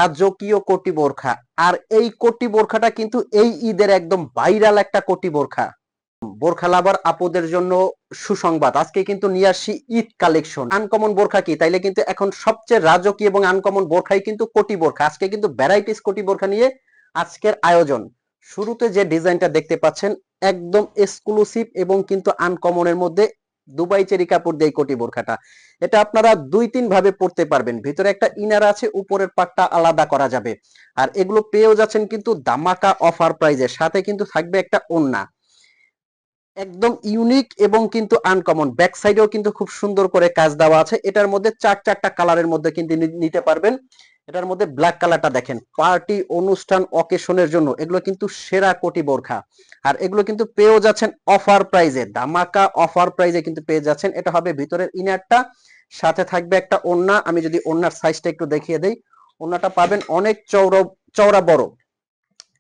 রাজকীয় কোটি বোরখা। আর এই কোটি বোরখাটা কিন্তু এই ঈদের একদম ভাইরাল একটা কোটি বোরখা। বোরখা লাভার আপুদের জন্য সুসংবাদ, আজকে কিন্তু নিয়ে আসি ঈদ কালেকশন। আনকমন বোরখা কি, তাইলে কিন্তু এখন সবচেয়ে রাজকীয় এবং আনকমন বোরখাই কিন্তু কোটি বোরখা। আজকে কিন্তু ভ্যারাইটিস কোটি বোরখা নিয়ে আজকের আয়োজন। শুরুতে যে ডিজাইনটা দেখতে পাচ্ছেন একদম এক্সক্লুসিভ এবং কিন্তু আনকমনের মধ্যে দুবাই চেরি কাপড় দিয়ে কোটি বোরখাটা। এটা আপনারা 2-3 ভাবে পড়তে পারবেন। ভিতরে একটা ইনার আছে, উপরের পাটটা আলাদা করা যাবে। আর এগুলো পেয়েও যাচ্ছেন কিন্তু দামাকা অফার প্রাইজে, সাথে কিন্তু থাকবে একটা ওড়না। একদম ইউনিক এবং কিন্তু আনকমন। ব্যাক সাইডেও কিন্তু খুব সুন্দর করে কাজ দেওয়া আছে। এটার মধ্যে চারটা কালারের মধ্যে কিন্তু নিতে পারবেন। এটার মধ্যে ব্ল্যাক কালারটা দেখেন, পার্টি অনুষ্ঠান অকেশনের জন্য এগুলো কিন্তু সেরা কোটি বোরখা। আর এগুলো কিন্তু পেয়েও যাচ্ছেন অফার প্রাইজে, ধামাকা অফার প্রাইজে কিন্তু পেয়ে যাচ্ছেন। এটা হবে ভিতরের ইনারটা, সাথে থাকবে একটা ওড়না। আমি যদি ওড়নার সাইজটা একটু দেখিয়ে দেই, ওড়নাটা পাবেন অনেক চওড়া চওড়া বড়।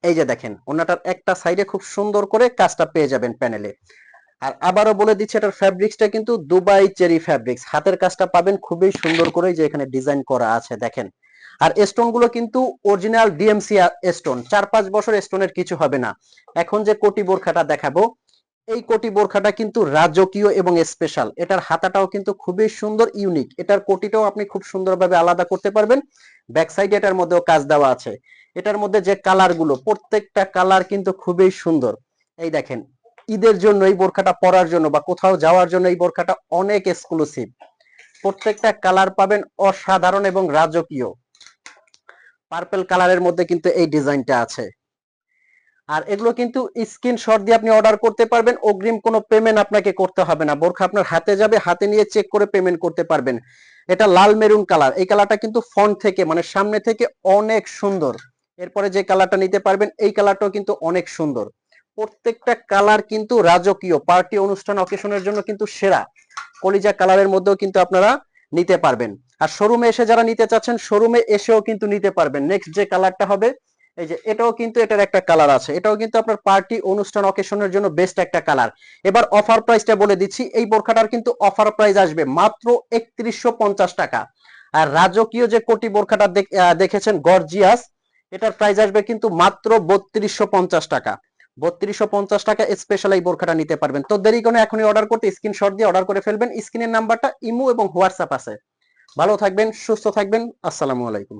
এই যে দেখেন, ওড়নাটার একটা সাইডে খুব সুন্দর করে কাজটা পেয়ে যাবেন প্যানেলে। আর আবারও বলে দিচ্ছি, এটার ফ্যাব্রিক্সটা কিন্তু দুবাই চেরি ফ্যাব্রিক্স। হাতের কাজটা পাবেন খুবই সুন্দর করে, যে এখানে ডিজাইন করা আছে দেখেন। আর স্টোন গুলো কিন্তু অরিজিনাল ডিএমসি স্টোন, 4-5 বছর স্টোনের কিছু হবে না। এখন যে কোটি বোরখাটা দেখাবো, এই কোটি বোরখাটা কিন্তু রাজকীয় এবং স্পেশাল। এটার হাতাটাও কিন্তু খুবই সুন্দর, ইউনিক। এটার কোটিটাও আপনি খুব সুন্দরভাবে আলাদা করতে পারবেন। ব্যাক সাইডে এটার মধ্যেও কাজ দেওয়া আছে। এটার মধ্যে যে কালার গুলো, প্রত্যেকটা কালার কিন্তু খুবই সুন্দর। এই দেখেন, ঈদের জন্য এই বোরখাটা পরার জন্য বা কোথাও যাওয়ার জন্য এই বোরখাটা অনেক এক্সক্লুসিভ। প্রত্যেকটা কালার পাবেন অসাধারণ এবং রাজকীয়। পার্পল কালারের মধ্যে কিন্তু এই ডিজাইনটা আছে। আর এগুলো কিন্তু স্ক্রিনশট দিয়ে আপনি অর্ডার করতে পারবেন, অগ্রিম কোনো পেমেন্ট আপনাকে করতে হবে না। বোরখা আপনার হাতে যাবে, হাতে নিয়ে চেক করে পেমেন্ট করতে পারবেন। এটা লাল মেরুন কালার, এই কালারটা কিন্তু ফ্রন্ট থেকে মানে সামনে থেকে অনেক সুন্দর। এরপরে যে কালারটা নিতে পারবেন, এই কালারটাও কিন্তু অনেক সুন্দর। প্রত্যেকটা কালার কিন্তু রাজকীয়, পার্টি অনুষ্ঠান অকেশনের জন্য কিন্তু সেরা। কলিজা কালারের মধ্যেও কিন্তু আপনারা নিতে পারবেন। আর শোরুমে এসে যারা নিতে চাচ্ছেন, শোরুমে এসেও কিন্তু নিতে পারবেন। নেক্সট যে কালারটা হবে, এই যে এটাও কিন্তু এটার একটা কালার আছে, এটাও কিন্তু আপনার পার্টি অনুষ্ঠান অকেশনের জন্য বেস্ট একটা কালার। এবার অফার প্রাইসটা বলে দিচ্ছি, এই বোরখাটার কিন্তু অফার প্রাইস আসবে মাত্র 3150 টাকা। আর রাজকীয় যে কোটি বোরখাটা দেখেছেন গর্জিয়াস, এটার প্রাইস আসবে কিন্তু মাত্র 3250 টাকা। 3250 টাকা স্পেশাল এই বোরখাটা নিতে পারবেন। তো দেরি করে এখনই অর্ডার করতে স্ক্রিনশট দিয়ে অর্ডার করে ফেলবেন। স্ক্রিনের নাম্বারটা ইমো এবং হোয়াটসঅ্যাপ আছে। ভালো থাকবেন, সুস্থ থাকবেন, আসসালামু আলাইকুম।